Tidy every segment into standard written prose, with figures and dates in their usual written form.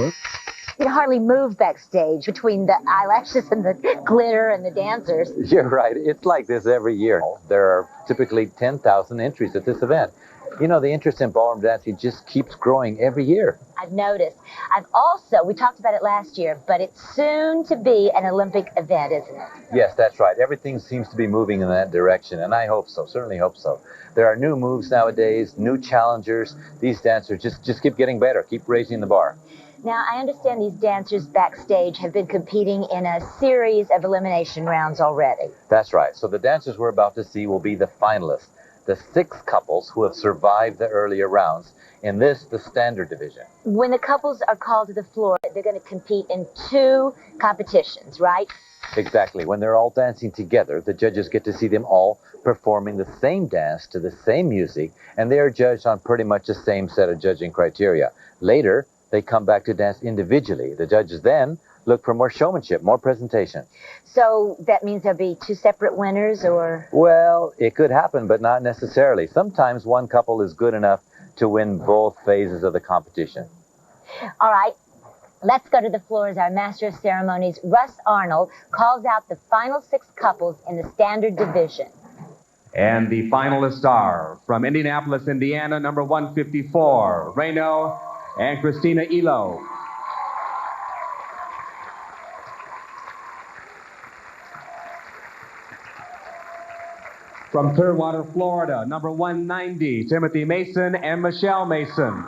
You can hardly move backstage between the eyelashes and the glitter and the dancers. You're right. It's like this every year. There are typically 10,000 entries at this event. You know, the interest in ballroom dancing just keeps growing every year. I've noticed. We talked about it last year, but it's soon to be an Olympic event, isn't it? Yes, that's right. Everything seems to be moving in that direction, and I hope so, certainly hope so. There are new moves nowadays, new challengers. These dancers just keep getting better, keep raising the bar. Now, I understand these dancers backstage have been competing in a series of elimination rounds already. That's right. So the dancers we're about to see will be the finalists, the 6 couples who have survived the earlier rounds in the standard division. When the couples are called to the floor, they're going to compete in 2 competitions, right? Exactly. When they're all dancing together, the judges get to see them all performing the same dance to the same music, and they are judged on pretty much the same set of judging criteria. Later, they come back to dance individually. The judges then look for more showmanship, more presentation. So that means there'll be 2 separate winners, or? Well, it could happen, but not necessarily. Sometimes one couple is good enough to win both phases of the competition. All right, let's go to the floor as our Master of Ceremonies, Russ Arnold, calls out the final 6 couples in the standard division. And the finalists are from Indianapolis, Indiana, number 154, Reno and Christina Elo. From Clearwater, Florida, number 190, Timothy Mason and Michelle Mason.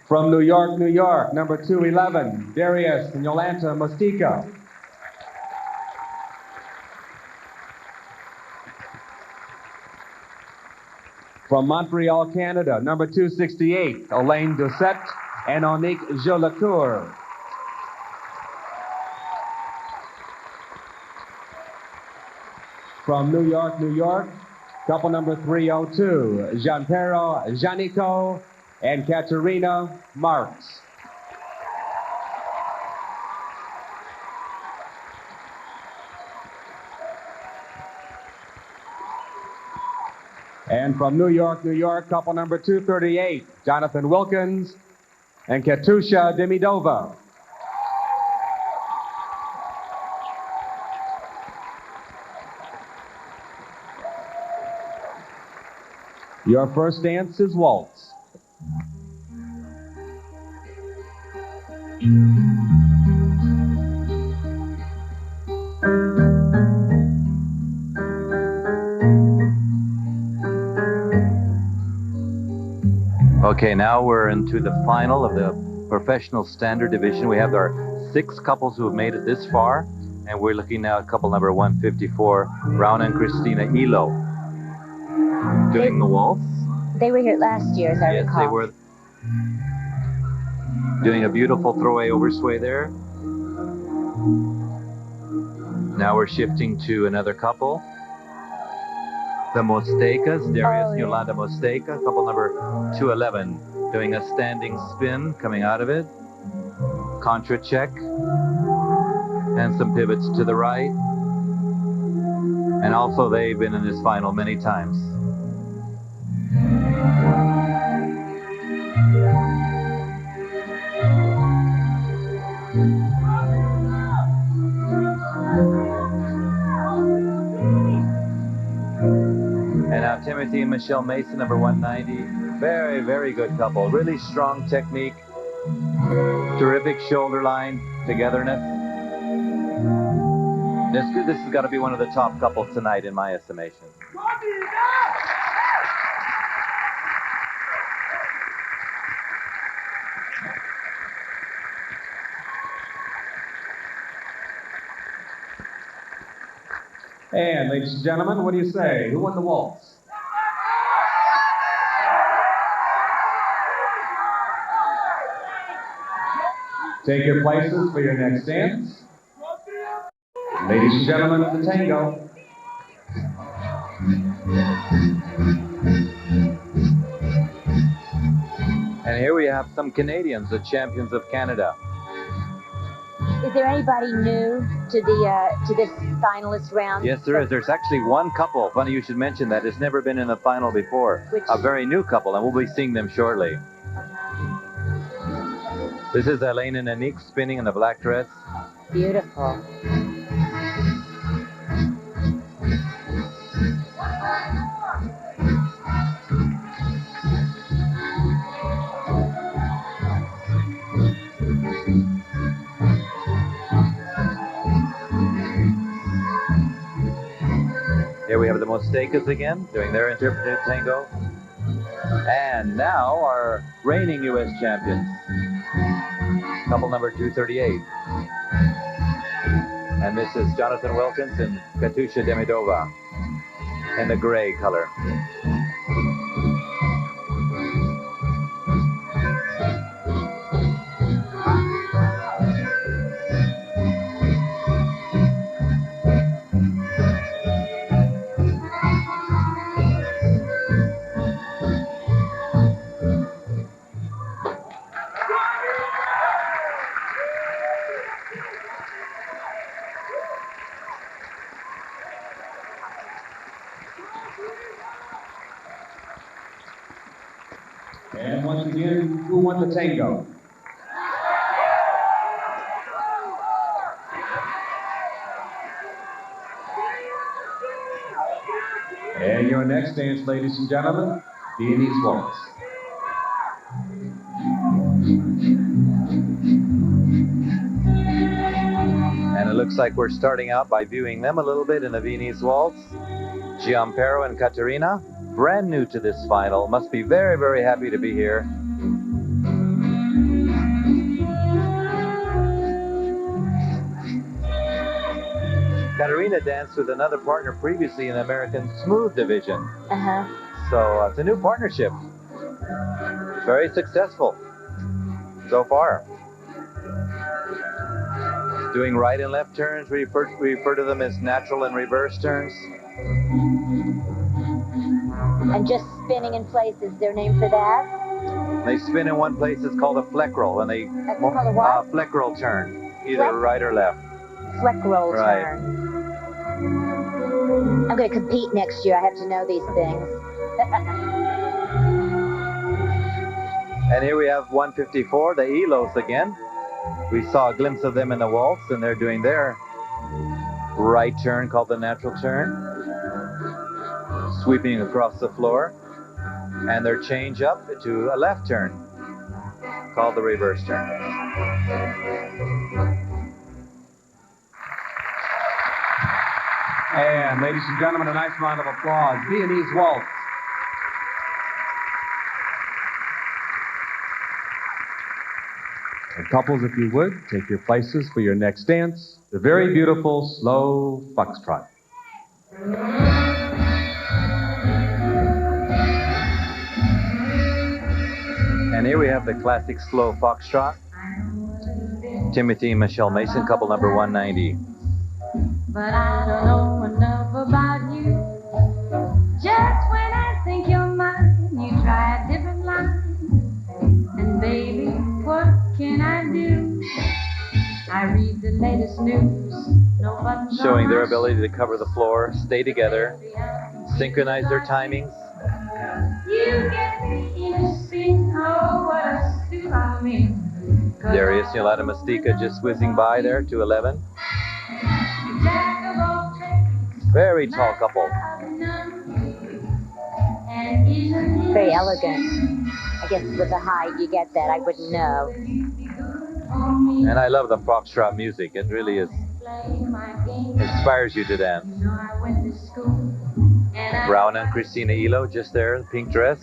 From New York, New York, number 211, Darius and Yolanta Mostica. From Montreal, Canada, number 268, Elaine Doucette and Onique Jolacour. From New York, New York, couple number 302, Gianpero Janico and Katerina Marks. And from New York, New York, couple number 238, Jonathan Wilkins and Katusha Demidova. Your first dance is waltz. Okay, now we're into the final of the professional standard division. We have our 6 couples who have made it this far, and we're looking now at couple number 154, Brown and Christina Elo, doing the waltz. They were here last year, as I recall. Yes, they were. Doing a beautiful throwaway over sway there. Now we're shifting to another couple. The Mostecas, Darius and Yolanda Mosteca, couple number 211, doing a standing spin, coming out of it. Contra check. And some pivots to the right. And also they've been in this final many times. And now Timothy and Michelle Mason, number 190. Very, very good couple. Really strong technique. Terrific shoulder line, togetherness. This has got to be one of the top couples tonight, in my estimation. And ladies and gentlemen, what do you say? Who won the waltz? Take your places for your next dance. Ladies and gentlemen of the tango. And here we have some Canadians, the champions of Canada. Is there anybody new to this finalist round? Yes, there is. There's actually one couple, funny you should mention that, has never been in the final before. A very new couple, and we'll be seeing them shortly. This is Elaine and Anique spinning in the black dress. Beautiful. Here we have the Mostecas again, doing their interpretive tango. And now our reigning U.S. champions, couple number 238. And this is Jonathan Wilkins and Katusha Demidova in the gray color. And once again, who won the tango? And your next dance, ladies and gentlemen, Viennese Waltz. And it looks like we're starting out by viewing them a little bit in the Viennese Waltz. Giampero and Caterina, brand new to this final, must be very, very happy to be here. Caterina danced with another partner previously in the American Smooth division. So it's a new partnership. Very successful so far. Doing right and left turns, we refer to them as natural and reverse turns. And just spinning in place is their name for that? They spin in one place, it's called a fleck roll, and they That's called a what? fleck roll turn, either Fleck? right or left. Fleck roll Right. turn. I'm going to compete next year. I have to know these things. And here we have 154, the Elos again. We saw a glimpse of them in the waltz, and they're doing their right turn called the natural turn, sweeping across the floor, and their change up to a left turn called the reverse turn. And ladies and gentlemen, a nice round of applause. Viennese Waltz. And couples, if you would, take your places for your next dance, the very beautiful slow foxtrot. And here we have the classic slow foxtrot. Timothy and Michelle Mason, couple number 190. But I don't know enough about you. Just when I think you're mine, you try a different line. And baby, what can I do? I read the latest news. No buttons Showing on their my ability to cover the floor, stay together, synchronize their timings. You get me in a spin, oh, what a suit I'm in. Darius and Yolanda Mastika just whizzing by there, 211. Very tall couple. Very elegant. I guess with the height, you get that. I wouldn't know. And I love the foxtrot music. It really is. Inspires you to dance. Brown and Christina Elo just there, the pink dress.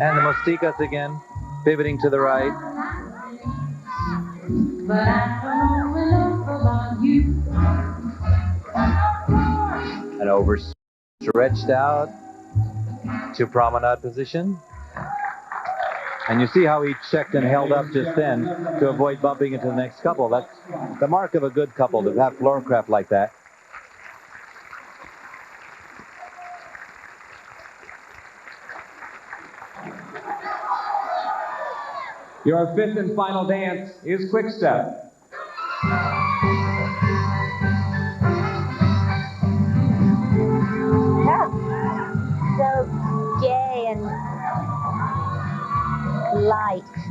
And the Mostikas again, pivoting to the right. But I don't know enough about you. And over stretched out to promenade position. And you see how he checked and held up just then to avoid bumping into the next couple. That's the mark of a good couple, to have floorcraft like that. Your fifth and final dance is quick step.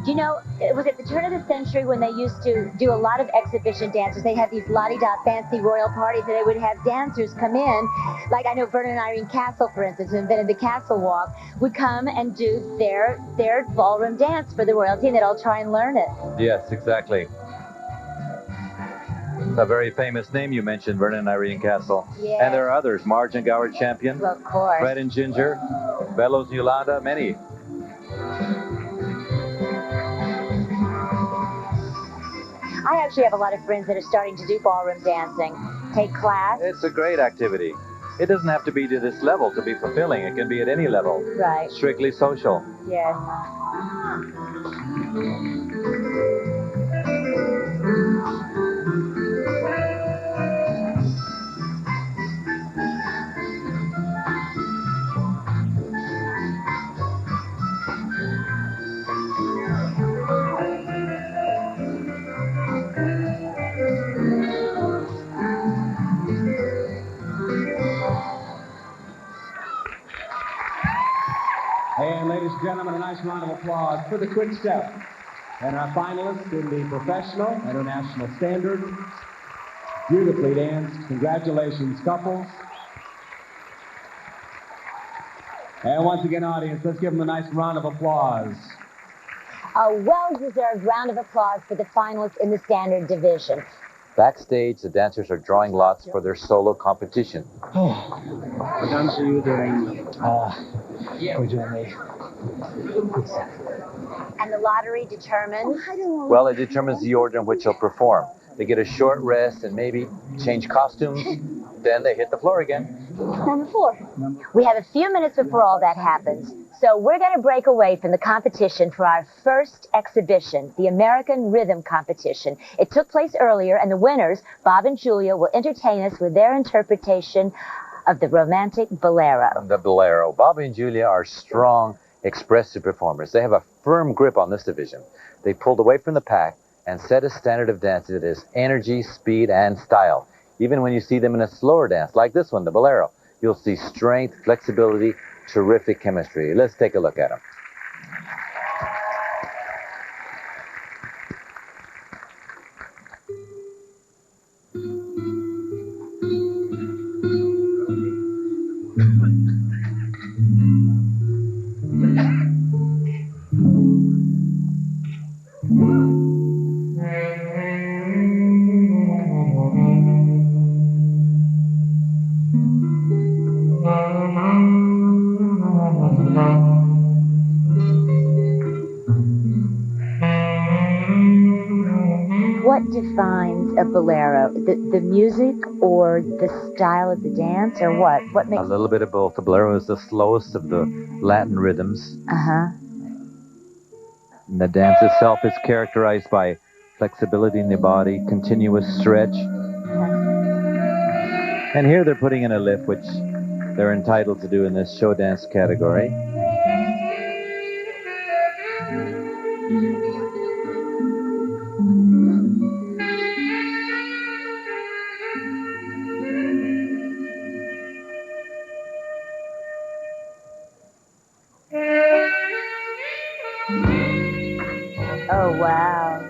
You know, it was at the turn of the century when they used to do a lot of exhibition dances. They had these la-di-da fancy royal parties, and they would have dancers come in. Like I know Vernon and Irene Castle, for instance, who invented the Castle Walk, would come and do their ballroom dance for the royalty, and they'd all try and learn it. Yes, exactly. It's a very famous name you mentioned, Vernon and Irene Castle. Yes. And there are others. Marge and Gower Champion. Well, of course. Fred and Ginger. Bellows and Yolanda. Many. I actually have a lot of friends that are starting to do ballroom dancing. Take class. It's a great activity. It doesn't have to be to this level to be fulfilling. It can be at any level. Right. Strictly social. Yes. And ladies and gentlemen, a nice round of applause for the quick step. And our finalists in the professional international standard. Beautifully danced. Congratulations, couples. And once again, audience, let's give them a nice round of applause. A well-deserved round of applause for the finalists in the standard division. Backstage, the dancers are drawing lots for their solo competition. What dance are you doing? We're doing a quick step. And the lottery determines? Well, it determines the order in which they'll perform. They get a short rest and maybe change costumes. Then they hit the floor again. Number 4. We have a few minutes before all that happens. So we're going to break away from the competition for our first exhibition, the American Rhythm Competition. It took place earlier, and the winners, Bob and Julia, will entertain us with their interpretation of the romantic bolero. The bolero. Bob and Julia are strong, expressive performers. They have a firm grip on this division. They pulled away from the pack and set a standard of dance that is energy, speed, and style. Even when you see them in a slower dance, like this one, the bolero, you'll see strength, flexibility, terrific chemistry. Let's take a look at them. What defines a bolero? The music or the style of the dance, or what? What makes A little bit of both. The bolero is the slowest of the Latin rhythms. Uh-huh. And the dance itself is characterized by flexibility in the body, continuous stretch. And here they're putting in a lift, which they're entitled to do in this show dance category. Oh, wow.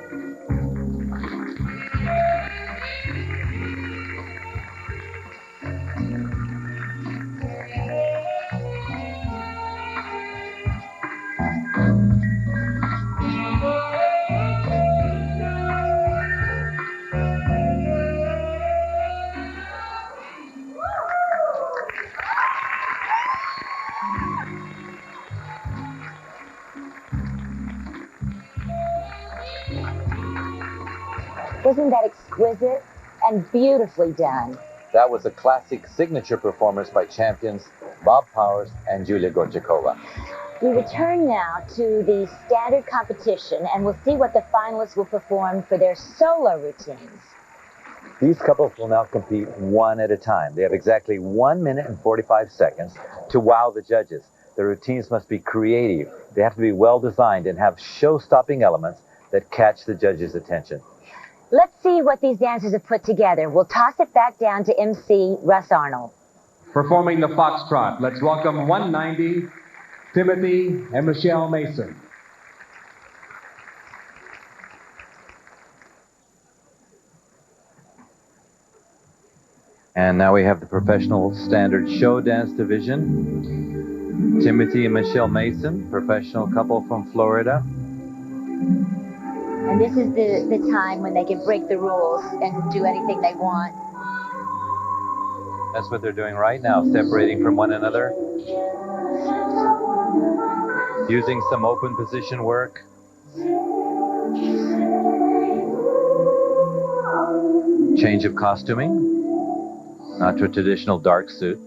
Isn't that exquisite and beautifully done? That was a classic signature performance by champions Bob Powers and Julia Gorchakova. We return now to the standard competition, and we'll see what the finalists will perform for their solo routines. These couples will now compete one at a time. They have exactly 1 minute and 45 seconds to wow the judges. The routines must be creative. They have to be well designed and have show-stopping elements that catch the judges' attention. Let's see what these dancers have put together. We'll toss it back down to MC Russ Arnold. Performing the foxtrot, let's welcome 190, Timothy and Michelle Mason. And now we have the professional standard show dance division. Timothy and Michelle Mason, professional couple from Florida. And this is the time when they can break the rules and do anything they want. That's what they're doing right now, separating from one another. Using some open position work. Change of costuming. Not to a traditional dark suit.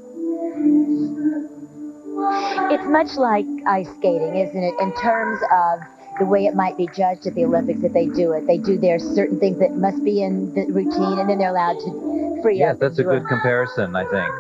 It's much like ice skating, isn't it, in terms of the way it might be judged at the Olympics if they do it. They do their certain things that must be in the routine, and then they're allowed to free up. Yes, that's a good comparison, I think.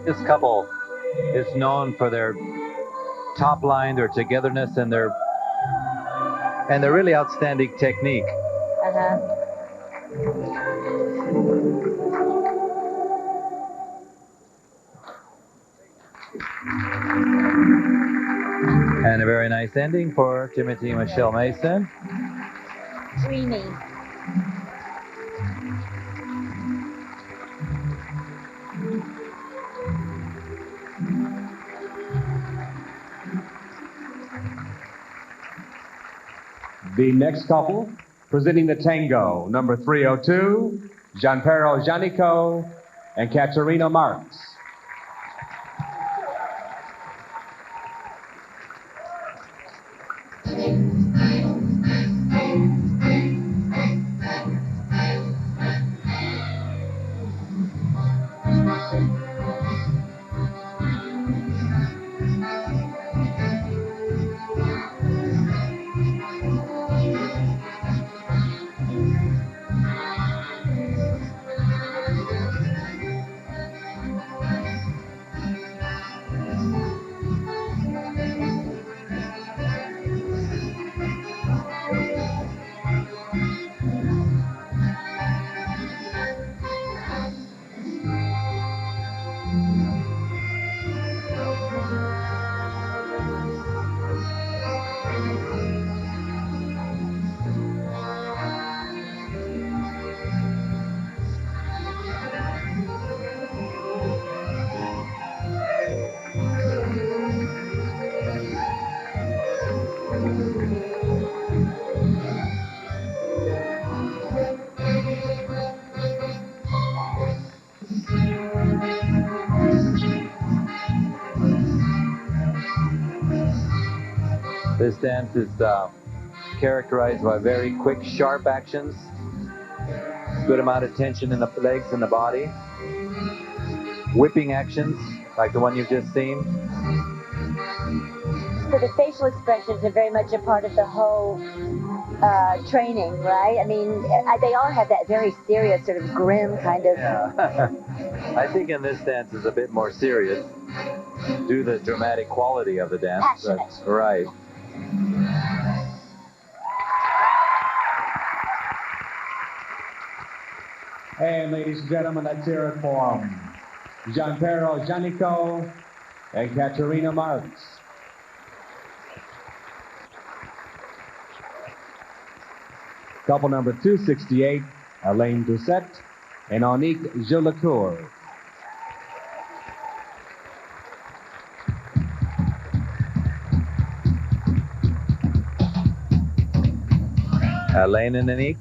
This couple is known for their top line, their togetherness, and their really outstanding technique. And a very nice ending for Timothy and Michelle Mason. Dreamy. The next couple, presenting the tango, number 302, Gianpiero Giannico and Katerina Marks. This dance is characterized by very quick, sharp actions, good amount of tension in the legs and the body, whipping actions like the one you've just seen. So the facial expressions are very much a part of the whole training, right? I mean, they all have that very serious, sort of grim kind of... Yeah. I think in this dance is a bit more serious due to the dramatic quality of the dance. Passionate. Right. And ladies and gentlemen, let's hear it for Gianpiero Giannico and Katerina Marks. Couple number 268, Alain Doucette and Anique Gillicourt. Alain and Anique.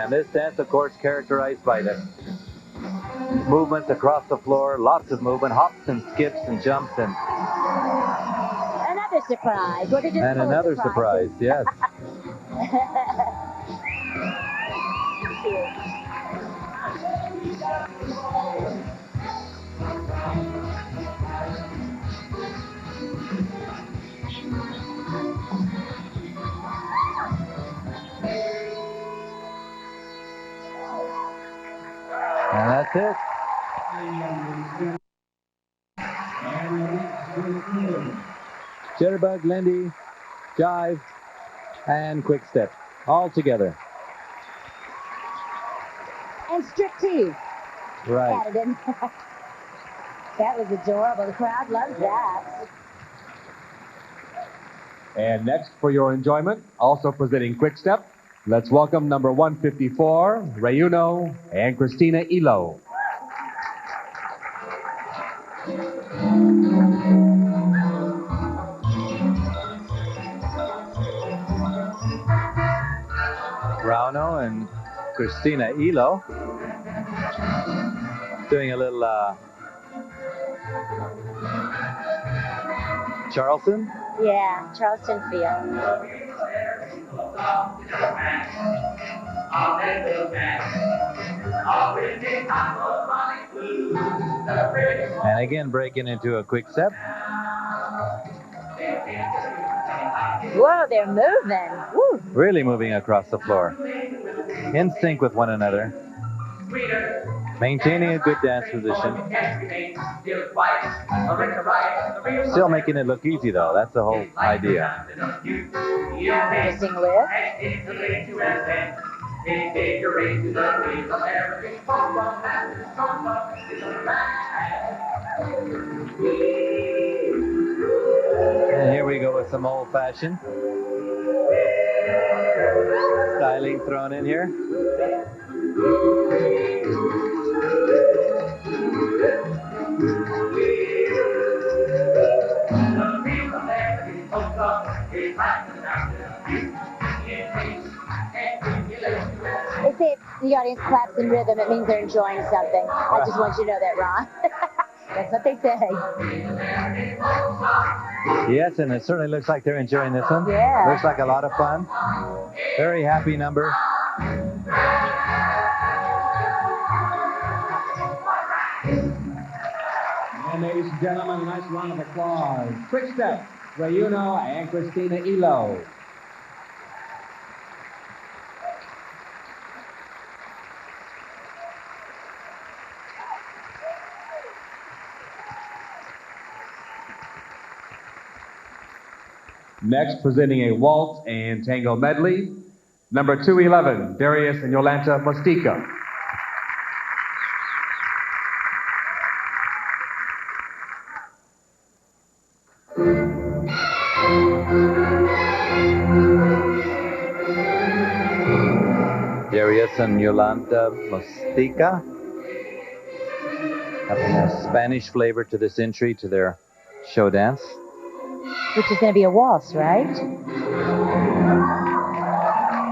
And this dance, of course, characterized by the movements across the floor, lots of movement, hops and skips and jumps and Another surprise. Well, they're just and full of another surprise, surprises. yes. And that's it. Jitterbug, Lindy, jive, and quick step. All together. And striptease. Right. Added in. That was adorable. The crowd loves that. And next, for your enjoyment, also presenting quick step, let's welcome number 154, Rayuno and Christina Elo. Rauno and Christina Elo doing a little Charleston. Yeah, Charleston feel. And again, breaking into a quick step. Whoa, they're moving. Woo. Really moving across the floor. In sync with one another. Maintaining a good dance position. Still making it look easy, though. That's the whole idea. Interesting lift. And here we go with some old-fashioned styling thrown in here. They say if the audience claps in rhythm, it means they're enjoying something. I just want you to know that, Ron. That's what they say. Yes, and it certainly looks like they're enjoying this one. Yeah. Looks like a lot of fun. Very happy number. And ladies and gentlemen, a nice round of applause. Quick step, Rayuno and Christina Elo. Next, presenting a waltz and tango medley, number 211, Darius and Yolanta Mostica. Darius and Yolanta Mostica, having a Spanish flavor to this entry to their show dance. Which is going to be a waltz, right?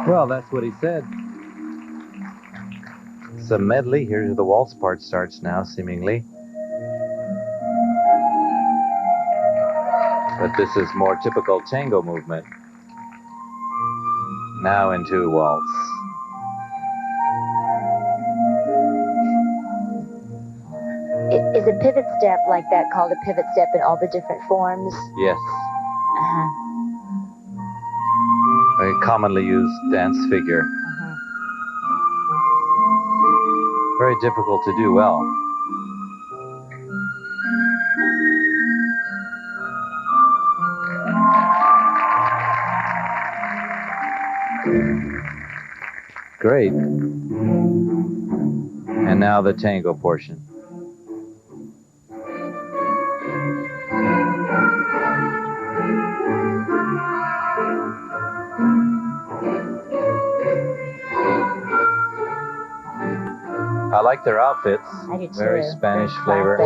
Well, that's what he said. It's a medley. Here the waltz part starts now, seemingly. But this is more typical tango movement. Now into waltz. Is a pivot step like that called a pivot step in all the different forms? Yes. Very commonly used dance figure. Very difficult to do well. Great. And now the tango portion. I like their outfits. I do too. Very Spanish flavor.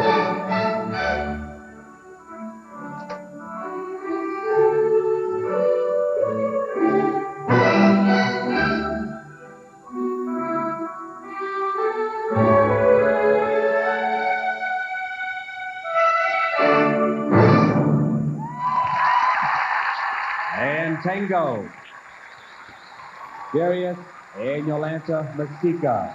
and Tango. Darius and Yolanta Masika.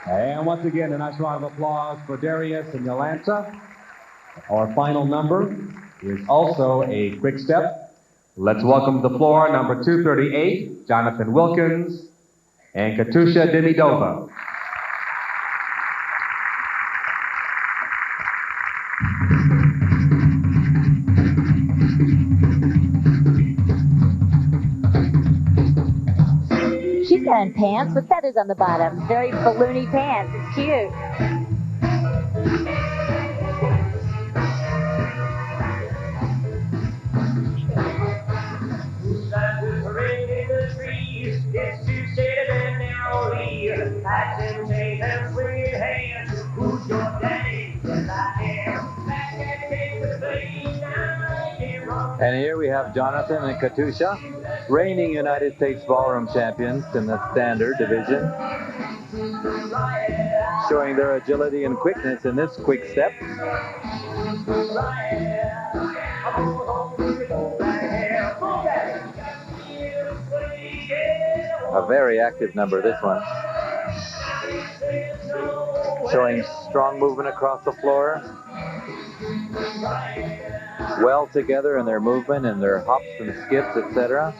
And once again, a nice round of applause for Darius and Yolanta. Our final number is also a quick step. Let's welcome to the floor number 238, Jonathan Wilkins and Katusha Demidova. She's wearing pants with feathers on the bottom. Very balloony pants. It's cute. And here we have Jonathan and Katusha, reigning United States Ballroom champions in the standard division, showing their agility and quickness in this quick step. A very active number, this one. Showing strong movement across the floor. Well together in their movement and their hops and skips, etc.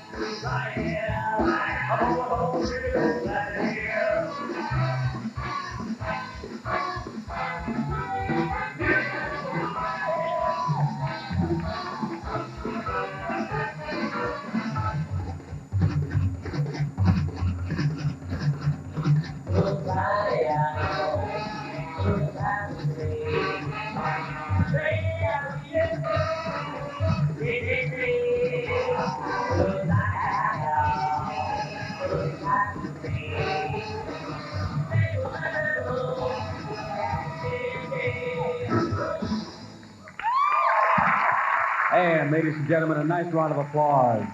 And ladies and gentlemen, a nice round of applause.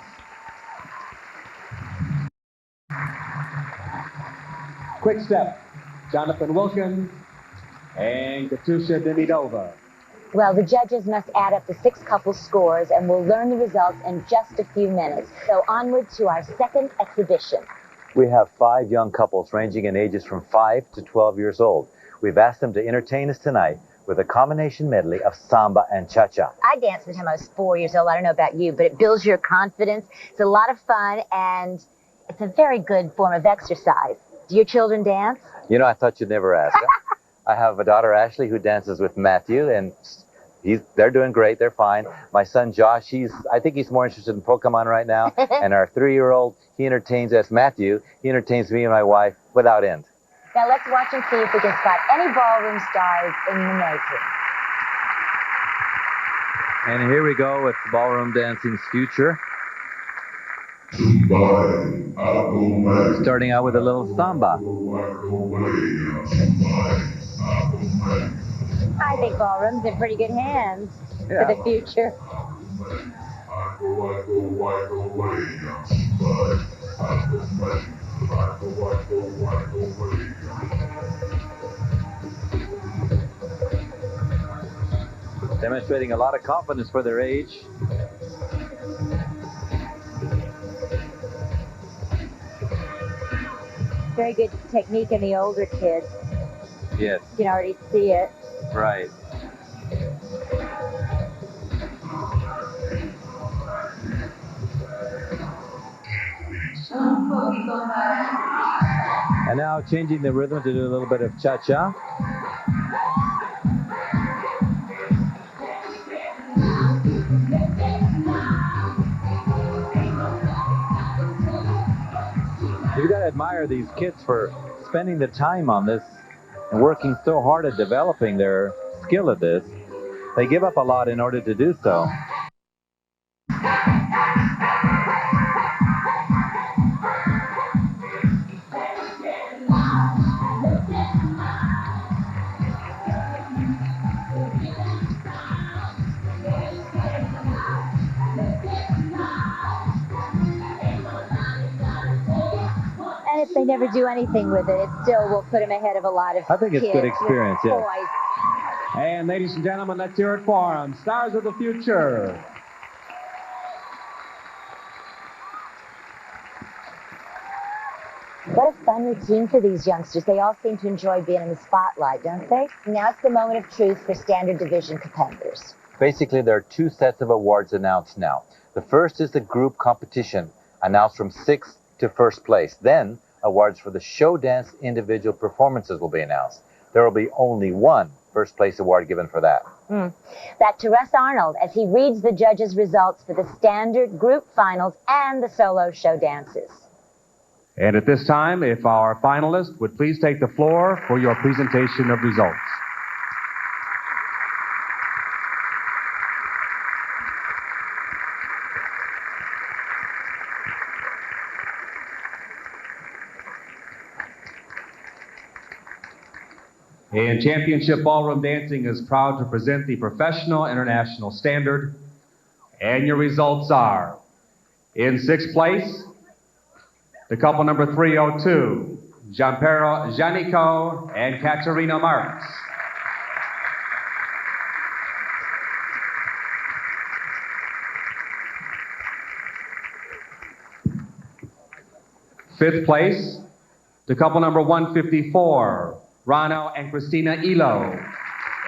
Quick step, Jonathan Wilkins and Katusha Demidova. Well, the judges must add up the 6 couple scores, and we'll learn the results in just a few minutes. So onward to our second exhibition. We have 5 young couples ranging in ages from 5 to 12 years old. We've asked them to entertain us tonight with a combination medley of samba and cha-cha. I danced the time I was 4 years old. I don't know about you, but it builds your confidence. It's a lot of fun, and it's a very good form of exercise. Do your children dance? You know, I thought you'd never ask. I have a daughter, Ashley, who dances with Matthew, and they're doing great. They're fine. My son, Josh, I think he's more interested in Pokemon right now. And our 3-year-old, he entertains us. Matthew, he entertains me and my wife without end. Now let's watch and see if we can spot any ballroom stars in the making. And here we go with ballroom dancing's future. Starting out with a little samba. I think ballroom's in pretty good hands for the future. Demonstrating a lot of confidence for their age. Very good technique in the older kids. Yes. You can already see it. Right. And now changing the rhythm to do a little bit of cha-cha. You've got to admire these kids for spending the time on this and working so hard at developing their skill at this. They give up a lot in order to do so. And guess they never do anything with it. It still will put them ahead of a lot of I think it's kids good experience, with yes. toys. And ladies and gentlemen, let's hear it for them. Stars of the future. What a fun routine for these youngsters. They all seem to enjoy being in the spotlight, don't they? Now it's the moment of truth for standard division competitors. Basically, there are two sets of awards announced now. The first is the group competition, announced from 6th to 1st place. Then, awards for the show dance individual performances will be announced. There will be only one first place award given for that. Back to Russ Arnold as he reads the judges' results for the standard group finals and the solo show dances. And at this time, if our finalists would please take the floor for your presentation of results. And Championship Ballroom Dancing is proud to present the Professional International Standard. And your results are, in 6th place, the couple number 302, Gianpiero Giannico and Katerina Marks. Fifth place, the couple number 154, Rano and Christina Elo.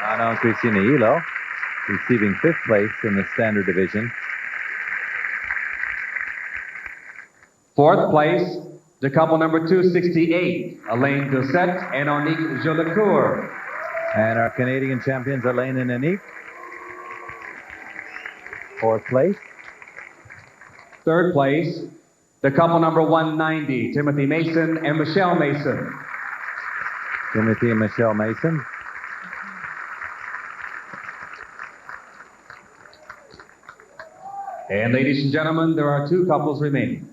Rano and Christina Elo receiving 5th place in the standard division. 4th place, the couple number 268, Alain Doucette and Onique Jolicoeur. And our Canadian champions, Alain and Anique. 4th place. 3rd place, the couple number 190, Timothy Mason and Michelle Mason. Timothy and Michelle Mason. And ladies and gentlemen, there are two couples remaining.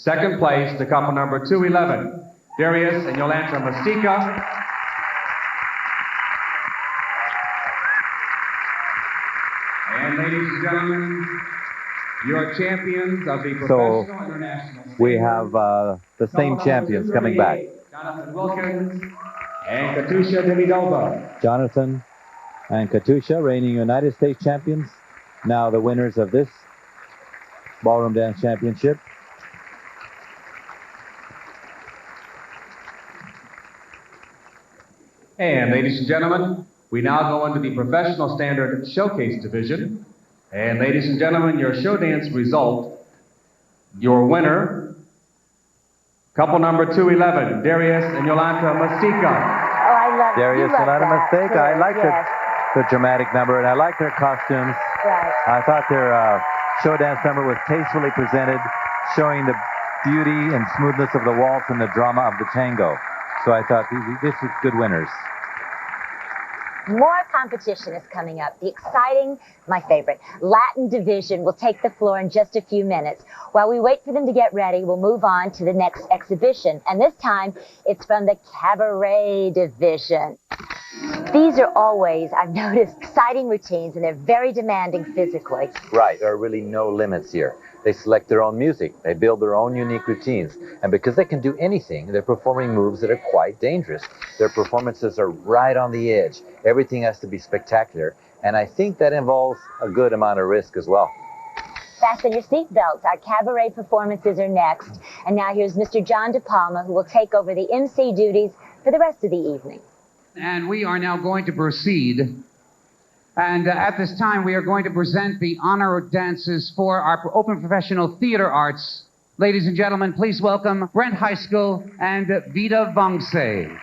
2nd place, the couple number 211, Darius and Yolanta Mastika. And ladies and gentlemen, your champions of the Professional International Standard. We have the same champions coming back. Jonathan Wilkins and Katusha Demidova. Jonathan and Katusha, reigning United States champions, now the winners of this Ballroom Dance Championship. And ladies and gentlemen, we now go into the Professional Standard Showcase Division. And ladies and gentlemen, your show dance result, your winner, couple number 211, Darius and Yolanta Mastika. Oh, I love Darius and Yolanta Mastika. I liked the dramatic number, and I liked their costumes. Right. I thought their show dance number was tastefully presented, showing the beauty and smoothness of the waltz and the drama of the tango. So I thought this was good winners. More competition is coming up. The exciting, my favorite, Latin division will take the floor in just a few minutes. While we wait for them to get ready, we'll move on to the next exhibition. And this time, it's from the cabaret division. These are always, I've noticed, exciting routines, and they're very demanding physically. Right, there are really no limits here. They select their own music, they build their own unique routines, and because they can do anything, they're performing moves that are quite dangerous. Their performances are right on the edge. Everything has to be spectacular, and I think that involves a good amount of risk as well. Fasten your seatbelts. Our cabaret performances are next. And now here's Mr. John De Palma, who will take over the MC duties for the rest of the evening. And we are now going to proceed. And at this time, we are going to present the honor dances for our Open Professional Theater Arts. Ladies and gentlemen, please welcome Brent High School and Vida Vongse.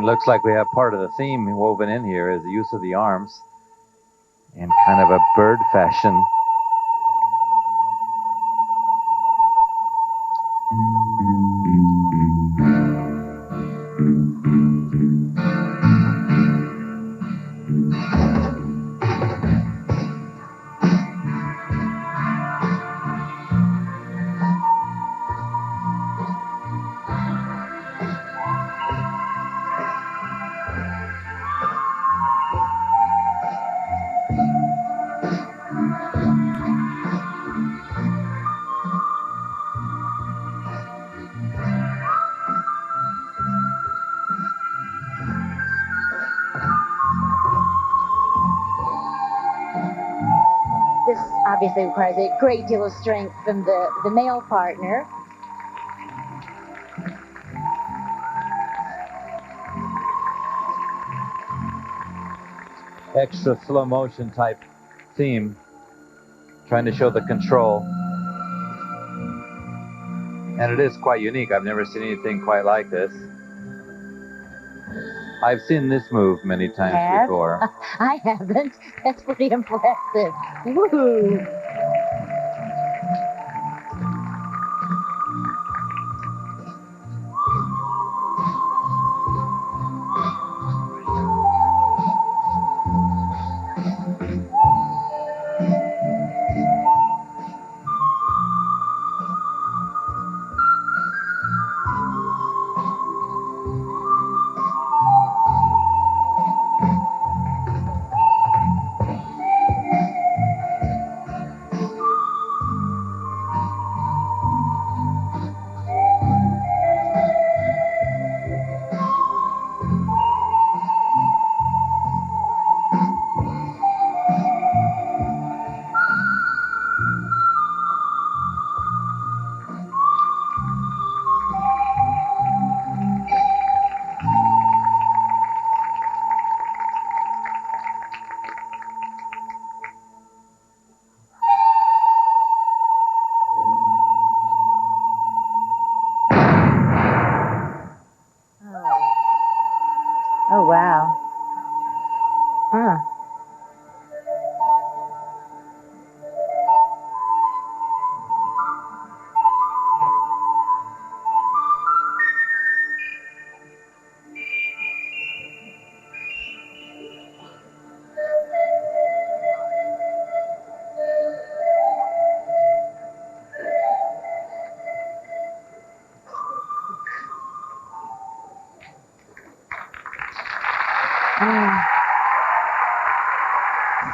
And it looks like we have part of the theme woven in here is the use of the arms in kind of a bird fashion. This obviously requires a great deal of strength from the male partner. Extra slow motion type theme, trying to show the control. And it is quite unique. I've never seen anything quite like this. I've seen this move many times before. I haven't. That's pretty impressive. Woohoo! Oh, wow. Huh.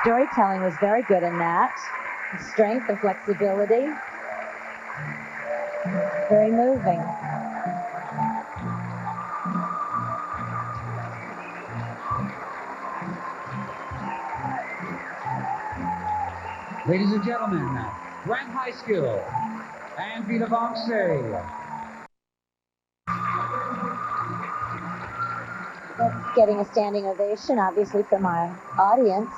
Storytelling was very good in that. Strength and flexibility. Very moving. Ladies and gentlemen, Grant High School and Villa Vance. That's getting a standing ovation, obviously, from our audience.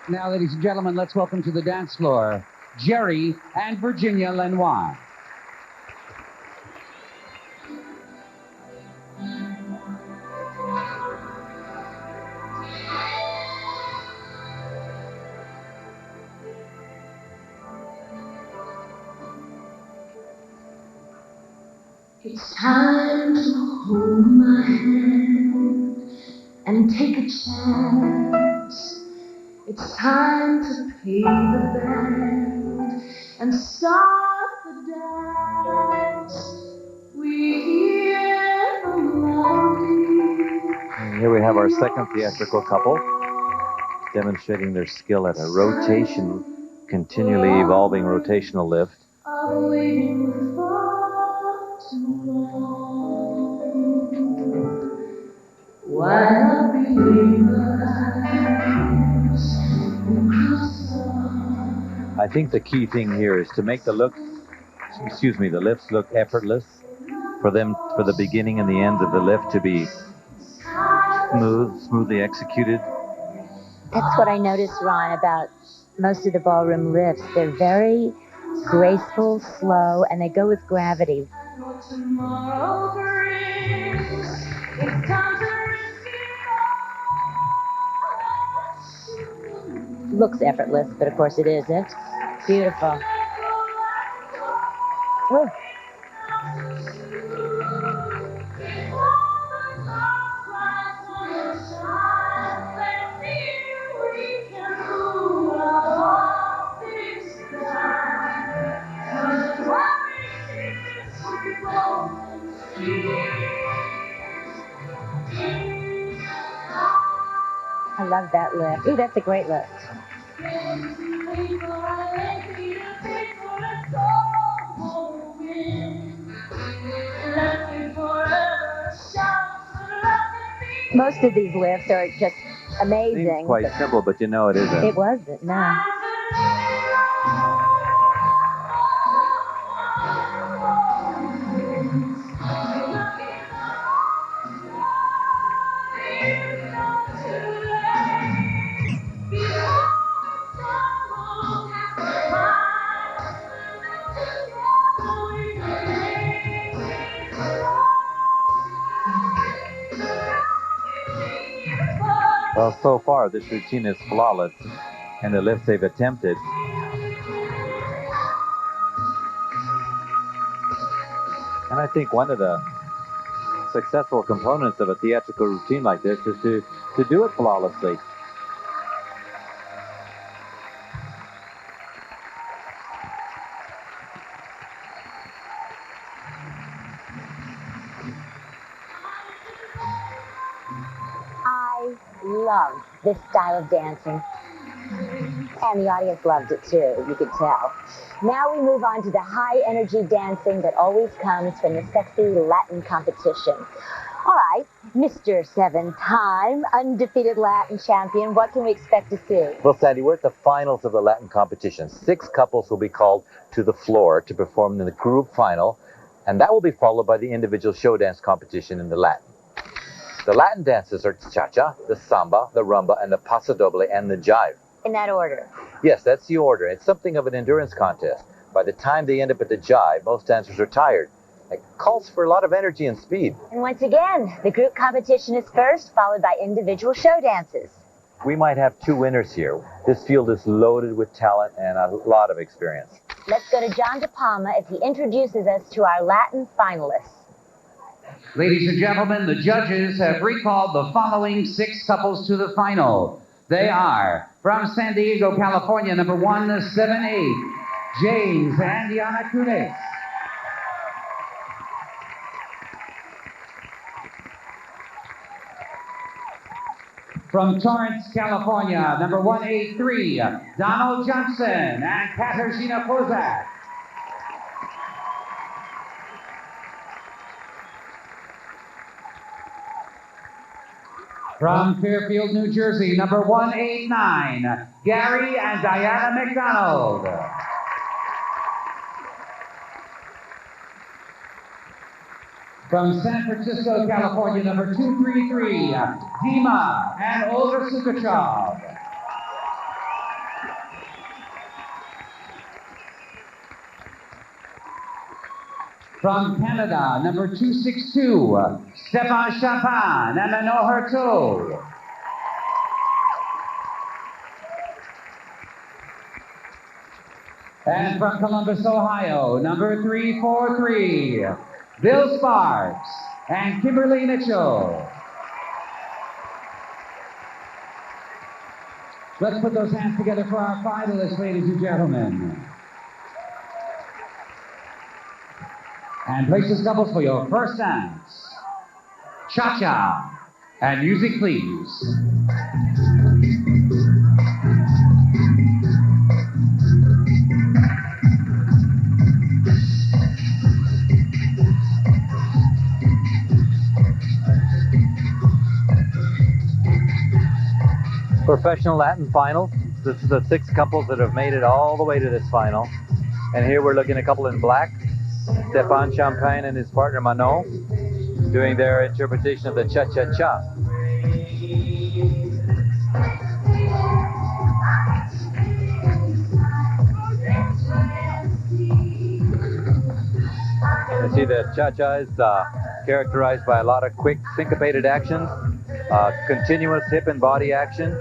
Now, ladies and gentlemen, let's welcome to the dance floor Jerry and Virginia Lenoir. It's time to hold my hand and take a chance. It's time to pay the band and start the dance. We hear the melody. And here we have our second theatrical couple demonstrating their skill at a rotation, continually evolving rotational lift. Waiting for too long. Why not believe us and cross on? I think the key thing here is to make the lifts look effortless, for the beginning and the end of the lift to be smoothly executed. That's what I noticed, Ron, about most of the ballroom lifts. They're very Graceful, slow, and they go with gravity. Tomorrow brings. It's time to risk it all. Looks effortless, but of course it isn't. Beautiful. Ooh. I love that lift. Ooh, that's a great lift. Most of these lifts are just amazing. Seems quite simple, but you know it isn't. It wasn't, no. Well, so far, this routine is flawless, and the lifts they've attempted. And I think one of the successful components of a theatrical routine like this is to do it flawlessly. I love this style of dancing. And the audience loved it too, you could tell. Now we move on to the high energy dancing that always comes from the sexy Latin competition. All right, Mr. 7-time undefeated Latin champion, what can we expect to see? Well, Sandy, we're at the finals of the Latin competition. 6 couples will be called to the floor to perform in the group final, and that will be followed by the individual show dance competition in the Latin. The Latin dances are cha-cha, the samba, the rumba, and the paso doble, and the jive. In that order. Yes, that's the order. It's something of an endurance contest. By the time they end up at the jive, most dancers are tired. It calls for a lot of energy and speed. And once again, the group competition is first, followed by individual show dances. We might have 2 winners here. This field is loaded with talent and a lot of experience. Let's go to John De Palma as he introduces us to our Latin finalists. Ladies and gentlemen, the judges have recalled the following 6 couples to the final. They are, from San Diego, California, number 178, James and Diana Cunes. From Torrance, California, number 183, Donald Johnson and Katarzyna Kozak. From Fairfield, New Jersey, number 189, Gary and Diana McDonald. From San Francisco, California, number 233, Dima and Olga Sukachov. From Canada, number 262, Stefan Champagne and Manon Hertaud. And from Columbus, Ohio, number 343, Bill Sparks and Kimberly Mitchell. Let's put those hands together for our finalists, ladies and gentlemen. And place those couples for your first dance. Cha-cha. And music, please. Professional Latin final. This is the 6 couples that have made it all the way to this final. And here we're looking at a couple in black. Stefan Champagne and his partner Manon doing their interpretation of the cha-cha-cha. You see the cha-cha is characterized by a lot of quick syncopated actions, continuous hip and body action,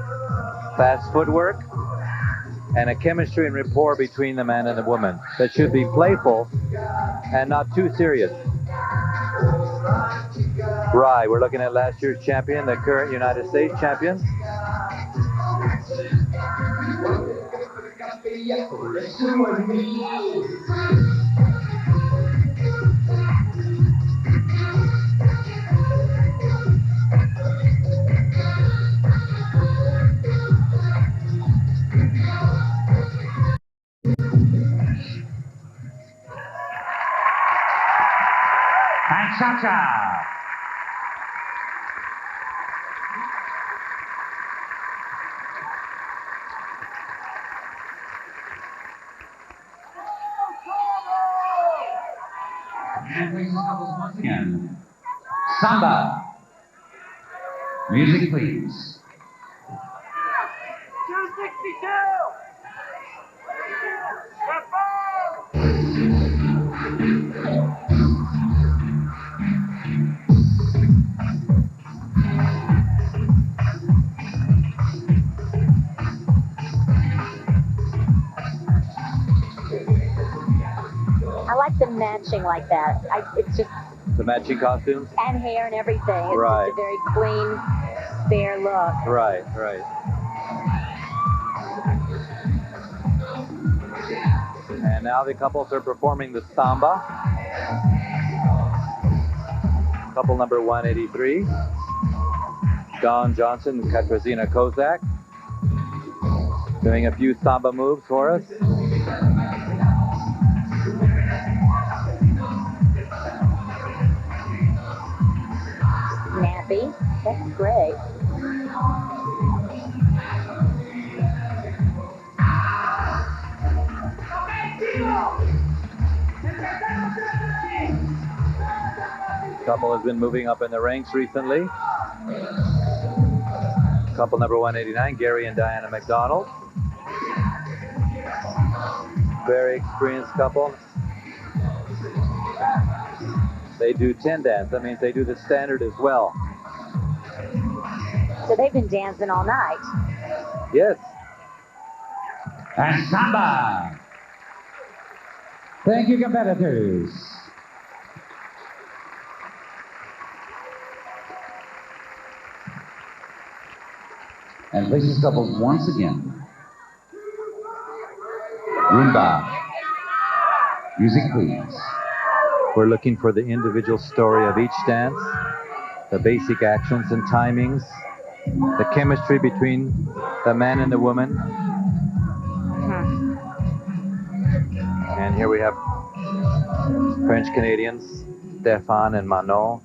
fast footwork, and a chemistry and rapport between the man and the woman that should be playful and not too serious. Right, we're looking at last year's champion, the current United States champion. And cha-cha. And places couples once again. Samba. Music, please. 262! I like the matching like that. It's just, The matching costumes? and hair and everything. It's Right. just a very clean, fair look. Right, right. And now the couples are performing the samba. Couple number 183. Don Johnson and Katarzyna Kozak. Doing a few samba moves for us. Snappy. That's great. Couple has been moving up in the ranks recently. Couple number 189, Gary and Diana McDonald. Very experienced couple. They do 10 dance. That means they do the standard as well. So they've been dancing all night. Yes. And samba. Thank you, competitors. And places couples once again. Rumba. Music, please. We're looking for the individual story of each dance, the basic actions and timings, the chemistry between the man and the woman. And here we have French Canadians, Stéphane and Manon.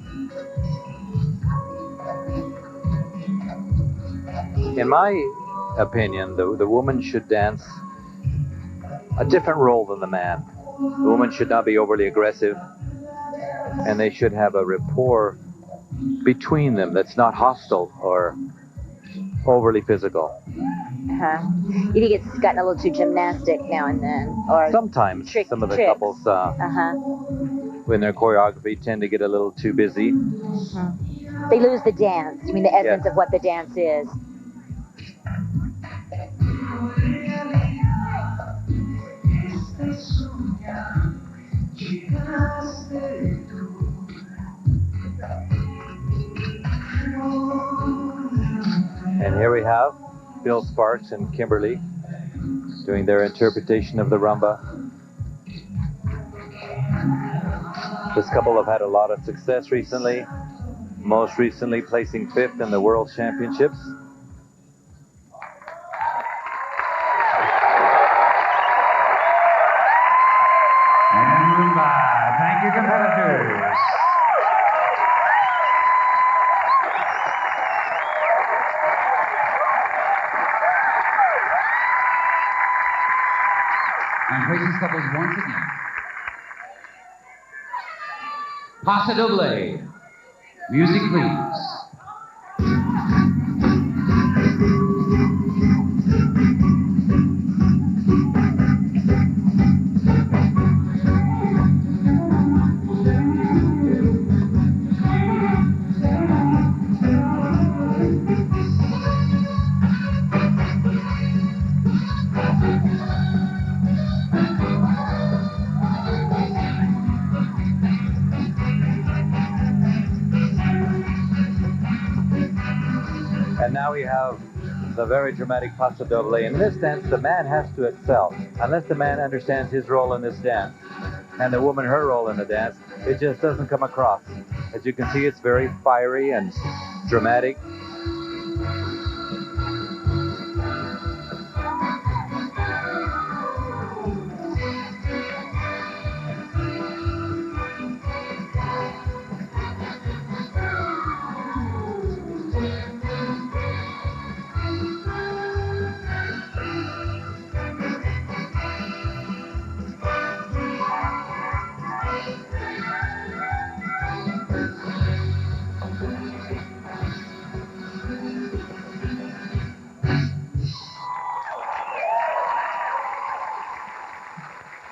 In my opinion, the woman should dance a different role than the man. The woman should not be overly aggressive, and they should have a rapport between them that's not hostile or overly physical. You think it's gotten a little too gymnastic now and then? Or Sometimes some of the couples in their choreography tend to get a little too busy. They lose the dance. I mean, the essence of what the dance is. And here we have Bill Sparks and Kimberly doing their interpretation of the rumba. This couple have had a lot of success recently, most recently placing 5th in the World Championships. And rumba. Thank you, competitors. And places couples once again. Paso doble. Music, please. now we have the very dramatic paso doble. In this dance, the man has to excel. Unless the man understands his role in this dance, and the woman her role in the dance, it just doesn't come across. As you can see, it's very fiery and dramatic.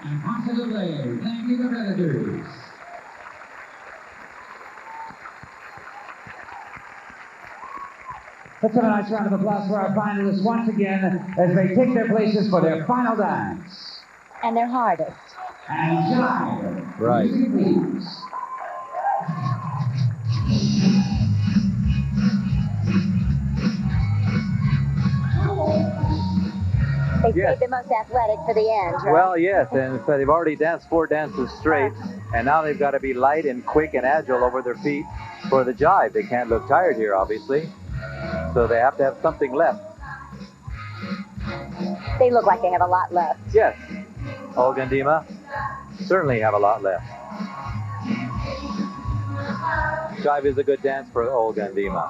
And positively, thank you, competitors. Let's have a nice round of applause for our finalists once again as they take their places for their final dance. And their hardest. And jive. Right. Music, please. They Yes. saved the most athletic for the end, right? Well, yes, and so they've already danced 4 dances straight, and now they've got to be light and quick and agile over their feet for the jive. They can't look tired here, obviously, so they have to have something left. They look like they have a lot left. Yes, Olga and Dima certainly have a lot left. Jive is a good dance for Olga and Dima.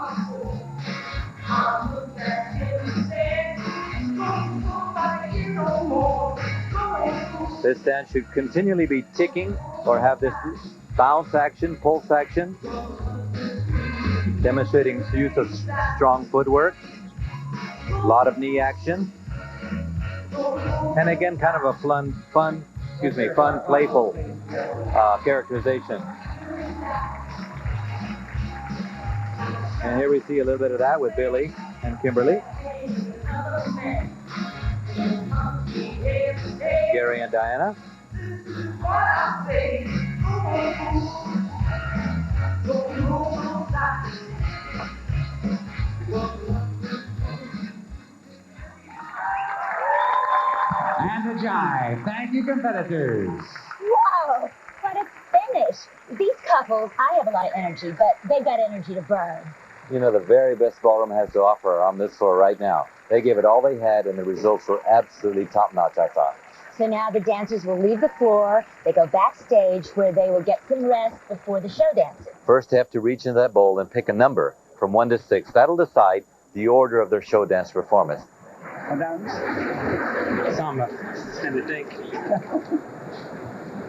This dance should continually be ticking or have this bounce action, pulse action, demonstrating use of strong footwork, a lot of knee action, and again, kind of a fun, playful characterization. And here we see a little bit of that with Billy and Kimberly. Gary and Diana. And the jive. Thank you, competitors. Whoa, what a finish. These couples, I have a lot of energy, but they've got energy to burn. You know, the very best ballroom has to offer are on this floor right now. They gave it all they had, and the results were absolutely top-notch, I thought. So now the dancers will leave the floor. They go backstage where they will get some rest before the show dancing. First, they have to reach into that bowl and pick a number from 1 to 6. That'll decide the order of their show dance performance. Samba. And a dink.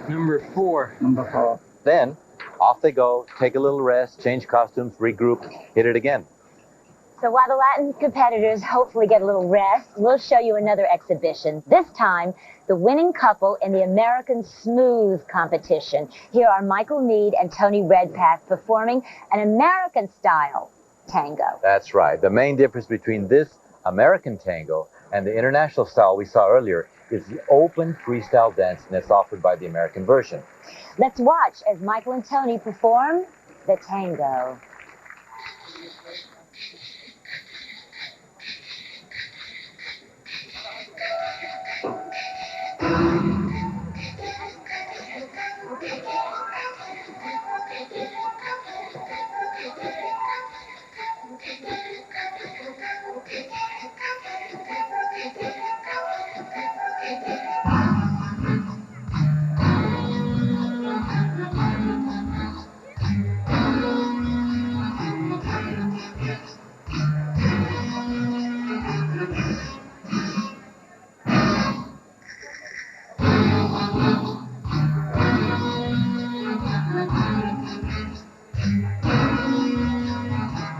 Number 4. Number 4. Then, off they go, take a little rest, change costumes, regroup, hit it again. So while the Latin competitors hopefully get a little rest, we'll show you another exhibition. This time, the winning couple in the American Smooth competition. Here are Michael Mead and Tony Redpath performing an American-style tango. That's right. The main difference between this American tango and the international style we saw earlier is the open freestyle dancing that's offered by the American version. Let's watch as Michael and Tony perform the tango.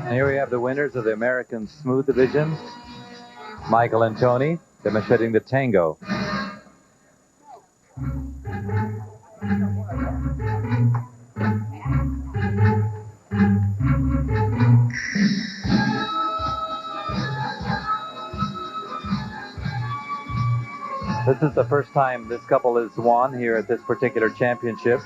And here we have the winners of the American Smooth Division, Michael and Tony, demonstrating the tango. This is the first time this couple has won here at this particular championship.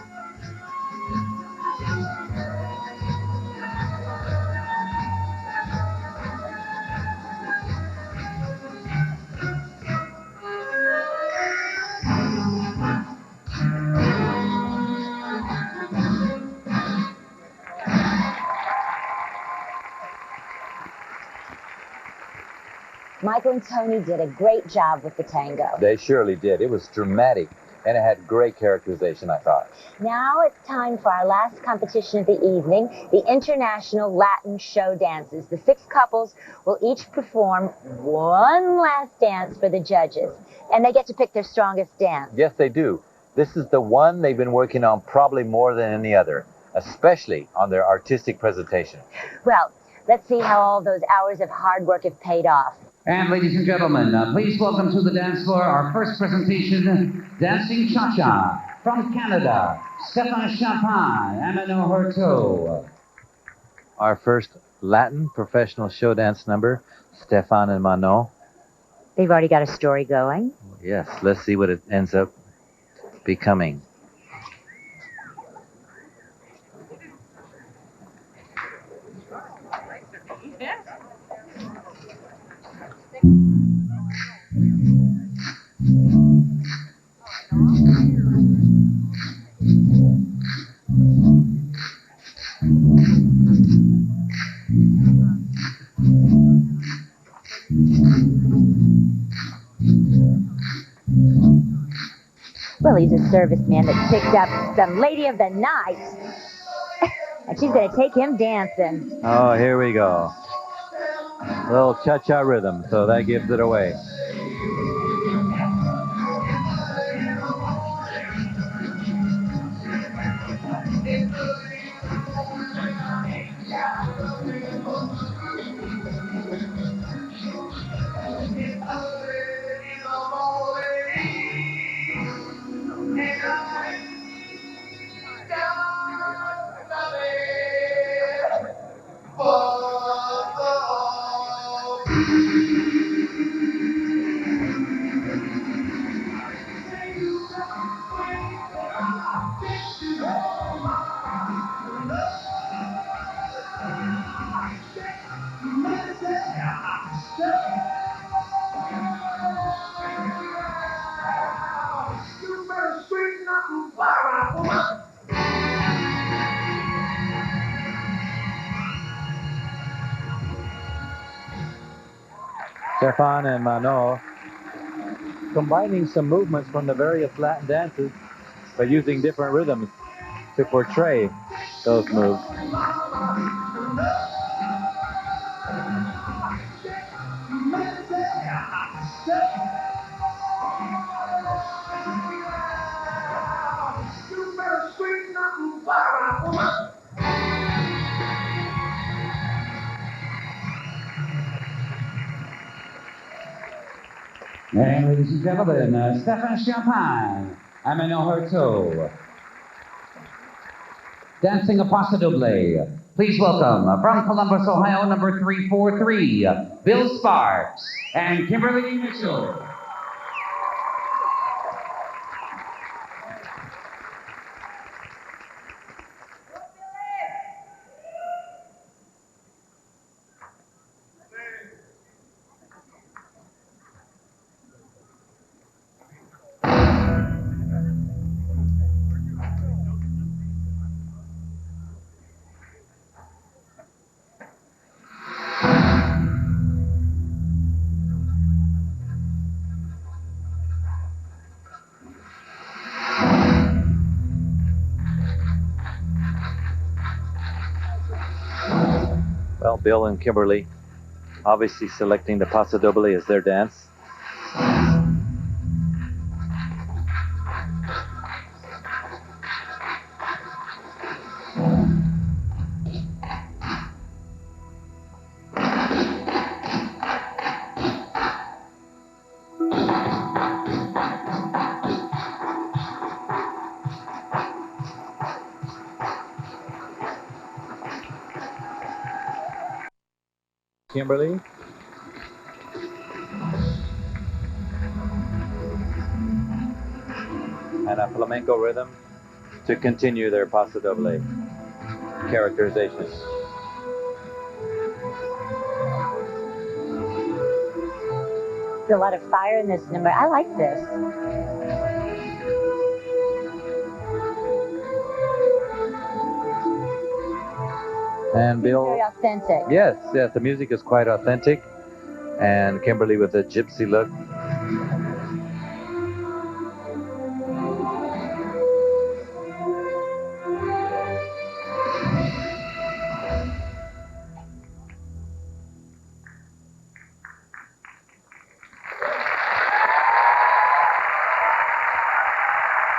Michael and Tony did a great job with the tango. They surely did. It was dramatic, and it had great characterization, I thought. Now it's time for our last competition of the evening, the International Latin Show Dances. The 6 couples will each perform one last dance for the judges, and they get to pick their strongest dance. Yes, they do. This is the one they've been working on probably more than any other, especially on their artistic presentation. Well, let's see how all those hours of hard work have paid off. And ladies and gentlemen, please welcome to the dance floor our first presentation, Dancing Cha-Cha. From Canada, Stéphane Champagne and Manon Hurteau. Our first Latin professional show dance number, Stéphane and Manon. They've already got a story going. Yes, let's see what it ends up becoming. Well, he's a serviceman that picked up some lady of the night. And she's going to take him dancing. Oh, here we go. Little cha-cha rhythm, so that gives it away. Stéphane and Manon combining some movements from the various Latin dances, but using different rhythms to portray those moves. And ladies and gentlemen, Stéphane Champagne and Manon Hurteau. Dancing a Paso Doble. Please welcome, from Columbus, Ohio, number 343, Bill Sparks and Kimberly Mitchell. Well, Bill and Kimberly obviously selecting the Paso Doble as their dance. Kimberly. And a flamenco rhythm to continue their Paso Doble characterization. There's a lot of fire in this number. I like this. And Bill, Very authentic. yes, the music is quite authentic. And Kimberly with a gypsy look.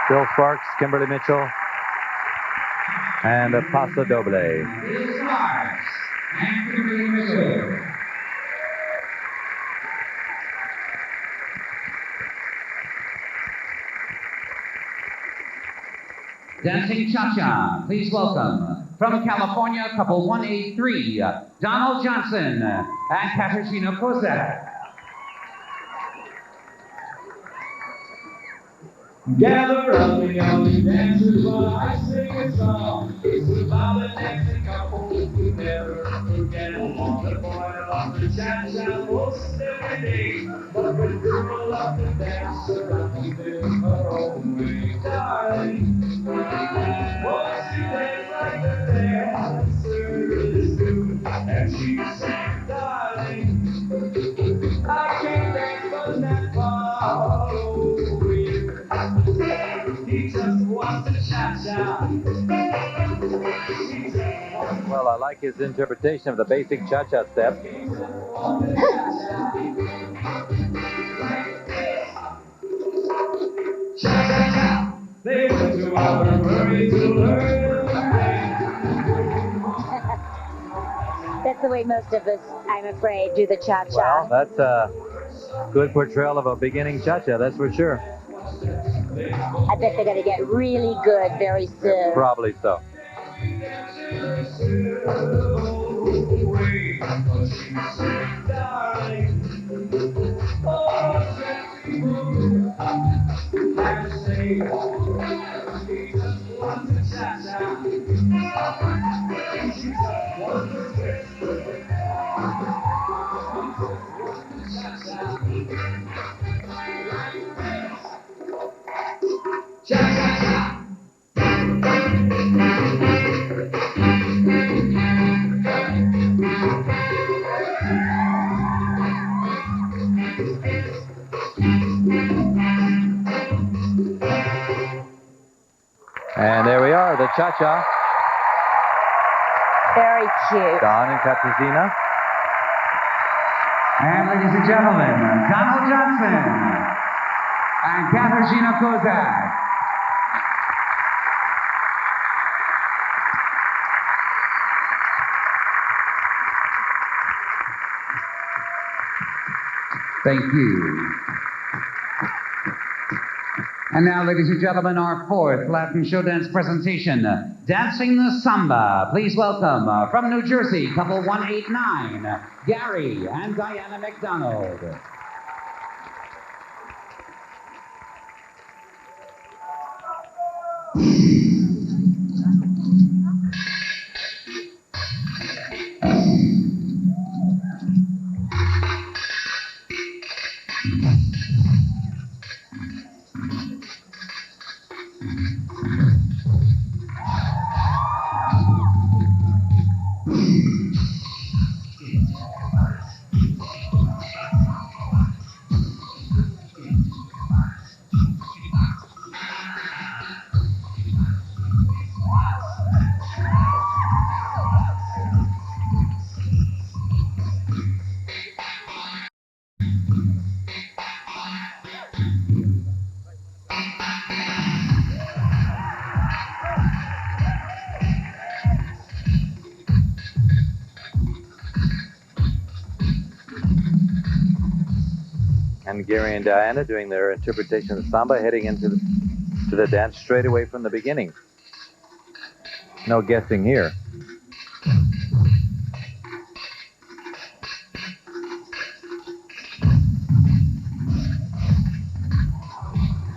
Bill Sparks, Kimberly Mitchell, and a Paso Doble. Bill Sparks and Kimberly Mitchell. Dancing Cha-Cha, please welcome, from California, couple 183, Donald Johnson and Katarzyna Kozak. Gather up the only dancers while I sing a song. It's about a dancing couple who never forget. The boy loves the cha-cha most every day, but the girl loves to dance around in her own way. Darling, oh, she dance like the dancers do, and she sings, darling, I can't dance but that follow you. He just wants to cha-cha. Well, I like his interpretation of the basic cha-cha step. Cha-cha-cha. They went to Albuquerque to learn. That's the way most of us, I'm afraid, do the cha-cha. Well, that's a good portrayal of a beginning cha-cha, that's for sure. I bet they're going to get really good very soon. Probably so. And there we are, the cha-cha. Very cute. Don and Katarzyna. And ladies and gentlemen, Donald Johnson and Katarzyna Kozak. Thank you. And now, ladies and gentlemen, our fourth Latin show dance presentation, Dancing the Samba. Please welcome, from New Jersey, couple 189, Gary and Diana McDonald. And Gary and Diana doing their interpretation of samba, heading into the dance straight away from the beginning. No guessing here.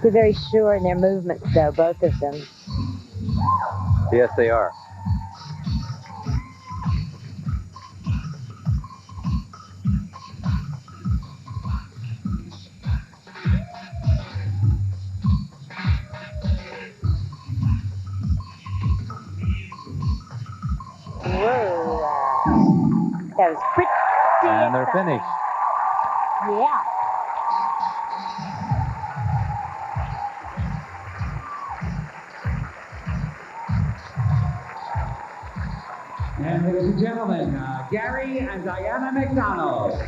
They're very sure in their movements, though, both of them. Yes, they are. Whoa. That was pretty And they're exciting. finished. Yeah. And ladies and gentlemen, Gary and Diana McDonald.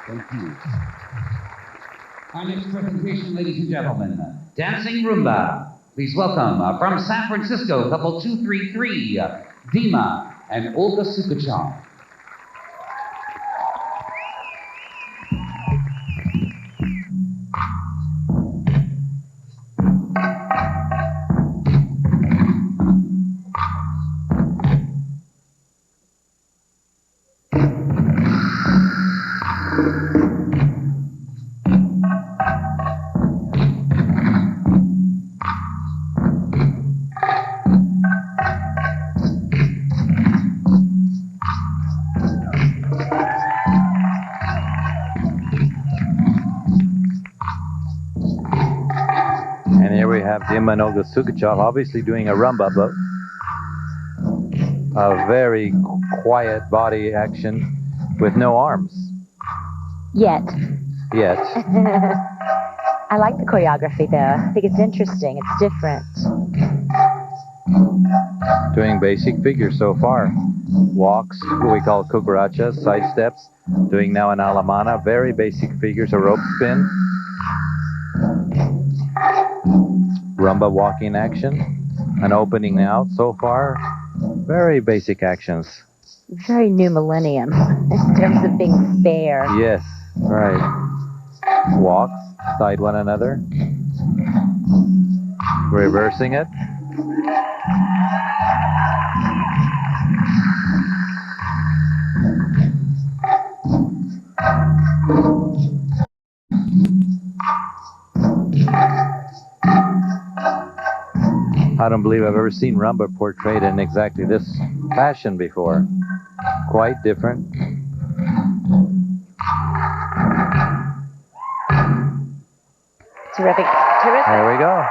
Thank you. Our next presentation, ladies and gentlemen, Dancing Rumba. Please welcome from San Francisco, couple 233, Dima and Olga Sukachov. And here we have Dima and Olga Sukachov obviously doing a rumba, but a very quiet body action with no arms. Yet. Yet. I like the choreography, though. I think it's interesting. It's different. Doing basic figures so far. Walks, what we call cucarachas, side steps. Doing now an alemana, very basic figures, a rope spin. Rumba walking action. An opening out so far. Very basic actions. Very new millennium in terms of being fair. Yes, right. Walks, side one another. Reversing it. I don't believe I've ever seen rumba portrayed in exactly this fashion before. Quite different. Terrific. Terrific. There we go.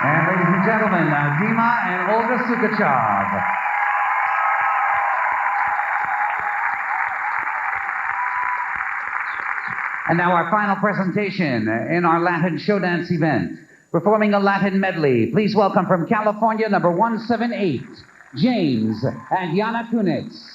And ladies and gentlemen, Dima and Olga Sukachov. And now our final presentation in our Latin show dance event. Performing a Latin medley, please welcome from California, number 178, James and Yana Kunitz.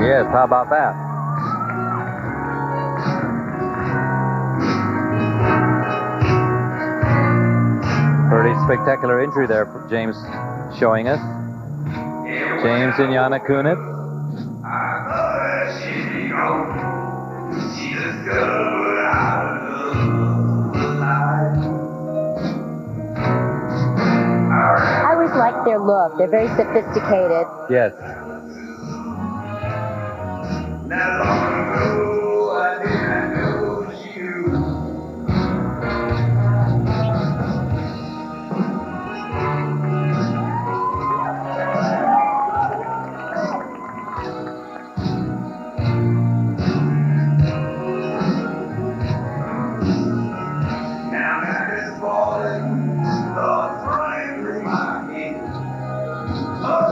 Yes, how about that? Pretty spectacular entry there, James showing us. James and Yana Kunitz. I always like their look. They're very sophisticated. Yes.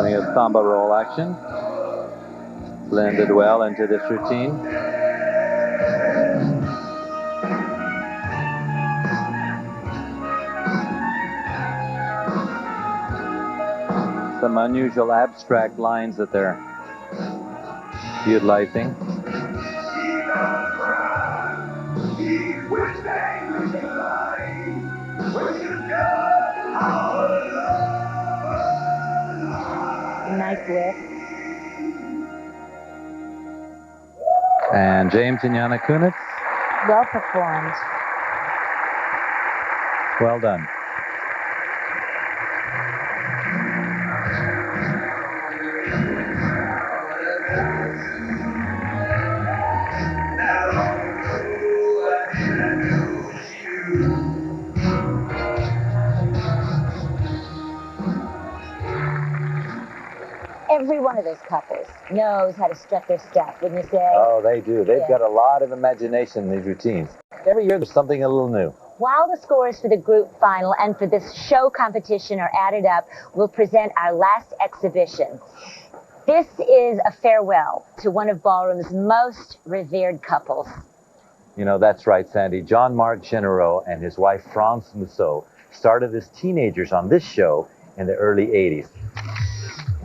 Doing a samba roll action. Blended well into this routine. Some unusual abstract lines that they're utilizing. Nice lift. And James and Yana Kunitz. Well performed. Well done. Every one of those couples knows how to strut their stuff, wouldn't you say? Oh, they do. They've got a lot of imagination in these routines. Every year there's something a little new. While the scores for the group final and for this show competition are added up, we'll present our last exhibition. This is a farewell to one of ballroom's most revered couples. You know, that's right, Sandy. Jean-Marc Genereux and his wife, France Mousseau, started as teenagers on this show in the early 80s.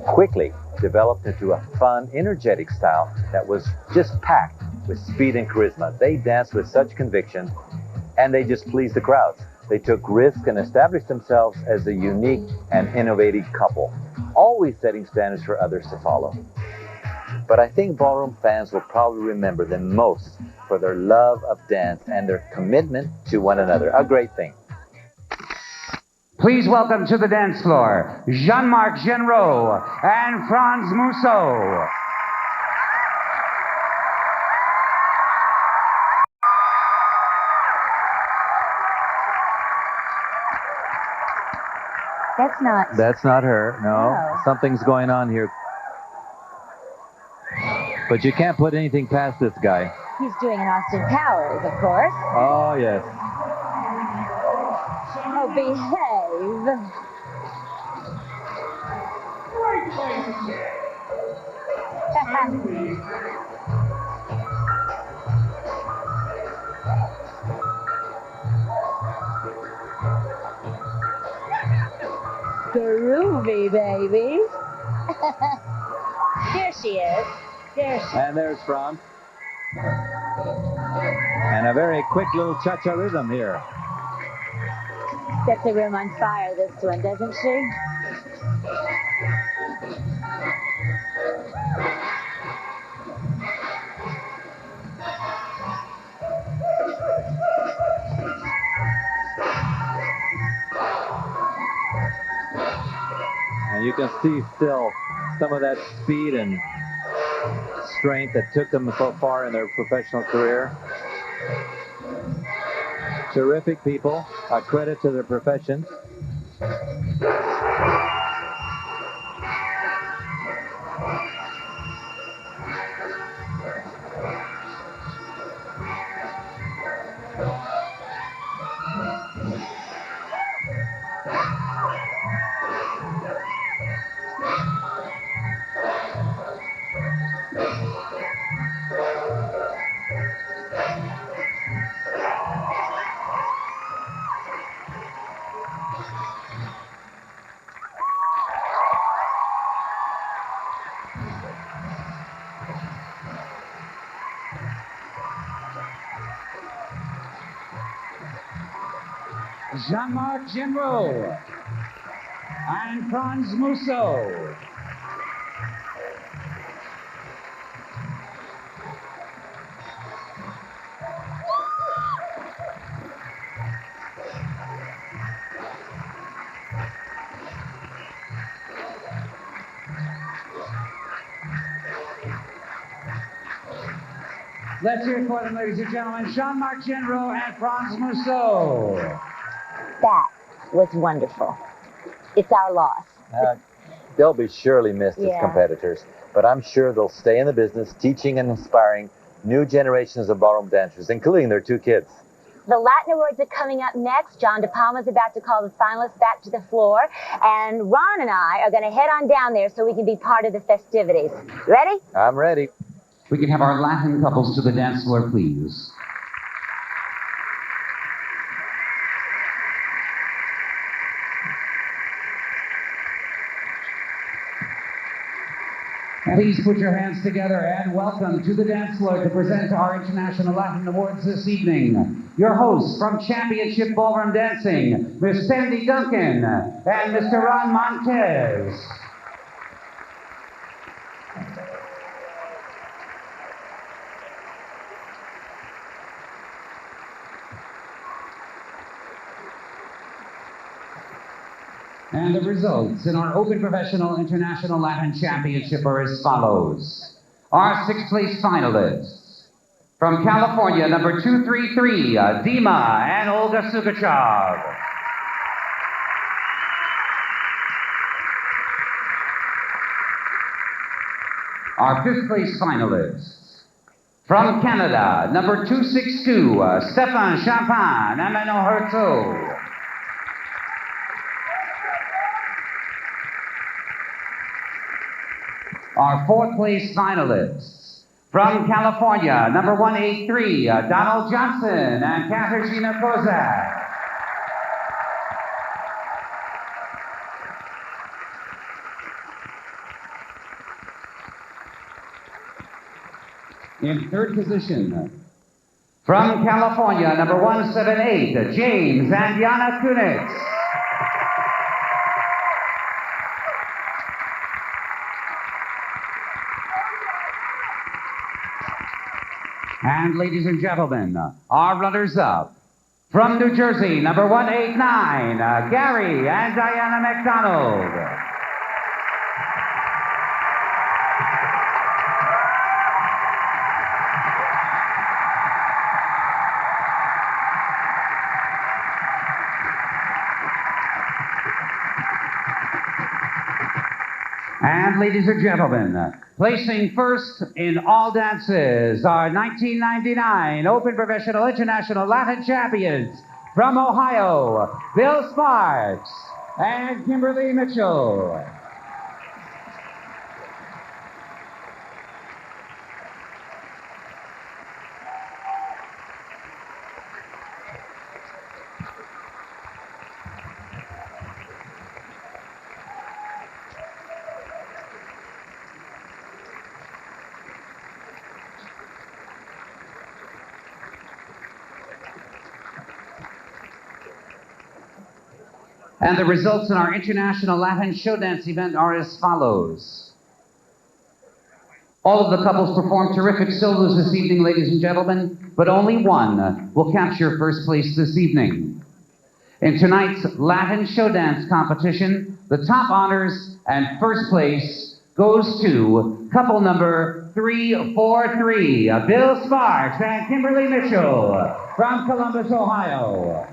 Quickly developed into a fun, energetic style that was just packed with speed and charisma. They danced with such conviction, and they just pleased the crowds. They took risks and established themselves as a unique and innovative couple, always setting standards for others to follow. But I think ballroom fans will probably remember them most for their love of dance and their commitment to one another. A great thing. Please welcome to the dance floor, Jean-Marc Genereux and France Mousseau. That's not her, no. No. Something's going on here. But you can't put anything past this guy. He's doing an Austin Powers, of course. Oh, yes. Oh, behave. Groovy, baby. There she is. There she is. And there's France. And a very quick little cha-cha rhythm here. Sets the room on fire, this one, doesn't she? And you can see still some of that speed and strength that took them so far in their professional career. Terrific people. A credit to their profession. Jean-Marc Genereux and France Mousseau. Let's hear it for them, ladies and gentlemen. Jean-Marc Genereux and France Mousseau. That was wonderful. It's our loss. They'll be surely missed as competitors, but I'm sure they'll stay in the business, teaching and inspiring new generations of ballroom dancers, including their two kids. The Latin Awards are coming up next. John De Palma's about to call the finalists back to the floor, and Ron and I are going to head on down there so we can be part of the festivities. Ready? I'm ready. We can have our Latin couples to the dance floor, please. Please put your hands together and welcome to the dance floor to present our International Latin Awards this evening. Your hosts from Championship Ballroom Dancing, Miss Sandy Duncan and Mr. Ron Montez. And the results in our Open Professional International Latin Championship are as follows. Our sixth place finalists. From California, number 233, Dima and Olga Sugachev. our fifth place finalists. From Canada, number 262, Stéphane Champagne and Manon Herzog. Our fourth place finalists. From California, number 183, Donald Johnson and Katarzyna Kozak. In third position, from California, number 178, James and Yana Kunitz. And ladies and gentlemen, our runners-up. From New Jersey, number 189, Gary and Diana McDonald. And ladies and gentlemen, placing first in all dances are 1999 Open Professional International Latin Champions from Ohio, Bill Sparks and Kimberly Mitchell. And the results in our International Latin Show Dance event are as follows. All of the couples performed terrific solos this evening, ladies and gentlemen, but only one will capture first place this evening. In tonight's Latin Show Dance competition, the top honors and first place goes to couple number 343, Bill Sparks and Kimberly Mitchell from Columbus, Ohio.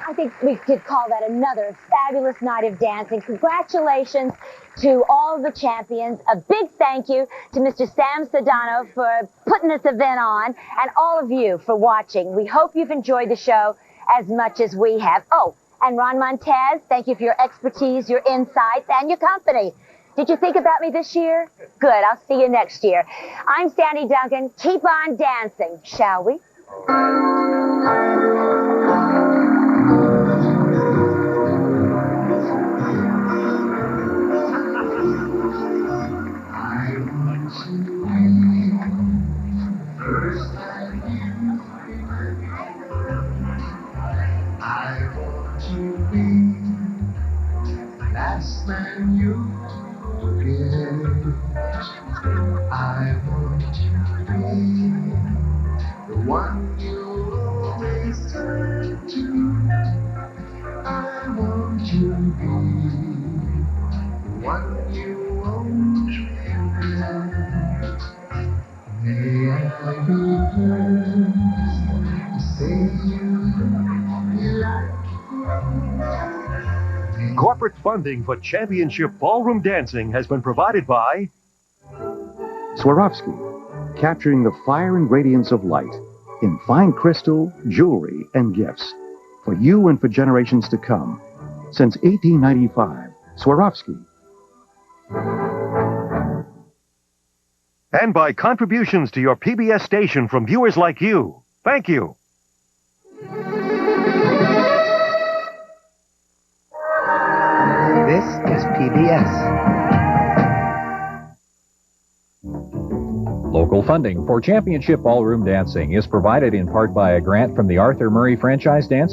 I think we could call that another fabulous night of dancing. Congratulations to all the champions. A big thank you to Mr. Sam Sedano for putting this event on, and all of you for watching. We hope you've enjoyed the show as much as we have. Oh, and Ron Montez, thank you for your expertise, your insights, and your company. Did you think about me this year? Good, I'll see you next year. I'm Sandy Duncan. Keep on dancing, shall we? Last man you forget. I want to be the one you always turn to. I want to be the one you won't regret. May I be first to say you like. Corporate funding for Championship Ballroom Dancing has been provided by Swarovski, capturing the fire and radiance of light in fine crystal, jewelry, and gifts for you and for generations to come. Since 1895, Swarovski. and by contributions to your PBS station from viewers like you. Thank you. This is PBS. Local funding for Championship Ballroom Dancing is provided in part by a grant from the Arthur Murray Franchise Dance